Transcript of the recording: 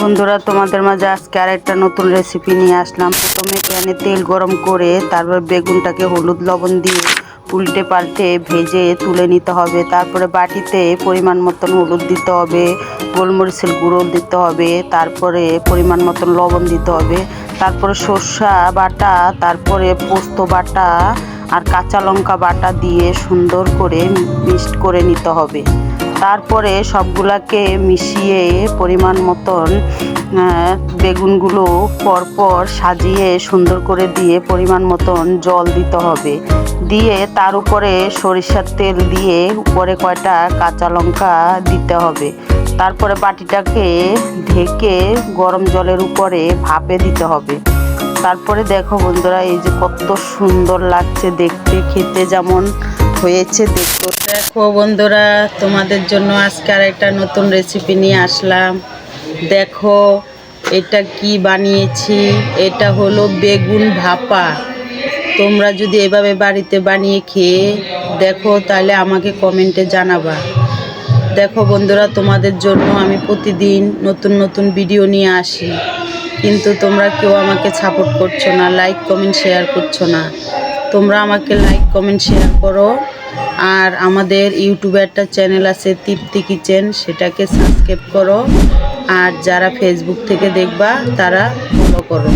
বন্ধুরা, তোমাদের মাঝে আজকে আরেকটা নতুন রেসিপি নিয়ে আসলাম। প্রথমে প্যানে তেল গরম করে তারপর বেগুনটাকে হলুদ লবণ দিয়ে উল্টে পাল্টে ভেজে তুলে নিতে হবে। তারপরে বাটিতে পরিমাণ মতন হলুদ দিতে হবে, গোলমরিচের গুঁড়ো দিতে হবে, তারপরে পরিমাণ মতন লবণ দিতে হবে, তারপরে সর্ষা বাটা, তারপরে পোস্ত বাটা আর কাঁচা লঙ্কা বাটা দিয়ে সুন্দর করে মিক্সড করে নিতে হবে। তারপরে সবগুলাকে মিশিয়ে পরিমাণ মতন বেগুনগুলো পরপর সাজিয়ে সুন্দর করে দিয়ে পরিমাণ মতন জল দিতে হবে। দিয়ে তার উপরে সরিষার তেল দিয়ে উপরে কয়টা কাঁচা লঙ্কা দিতে হবে। তারপরে বাটিটাকে ঢেকে গরম জলের উপরে ভাপে দিতে হবে। তারপরে দেখো বন্ধুরা, এই যে কত সুন্দর লাগছে দেখতে, খেতে যেমন হয়েছে দেখতে। দেখো বন্ধুরা, তোমাদের জন্য আজকে আর একটা নতুন রেসিপি নিয়ে আসলাম। দেখো এটা কি বানিয়েছি, এটা হলো বেগুন ভাপা। তোমরা যদি এভাবে বাড়িতে বানিয়ে খেয়ে দেখো তাহলে আমাকে কমেন্টে জানাবা। দেখো বন্ধুরা, তোমাদের জন্য আমি প্রতিদিন নতুন নতুন ভিডিও নিয়ে আসি, কিন্তু তোমরা কেউ আমাকে সাপোর্ট করছো না, লাইক কমেন্ট শেয়ার করছো না। তোমরা আমাকে লাইক কমেন্ট শেয়ার করো। আর আমাদের ইউটিউবে একটা চ্যানেল আছে তৃপ্তি কিচেন, সেটাকে সাবস্ক্রাইব করো। আর যারা ফেসবুক থেকে দেখবা তারা ফলো করো।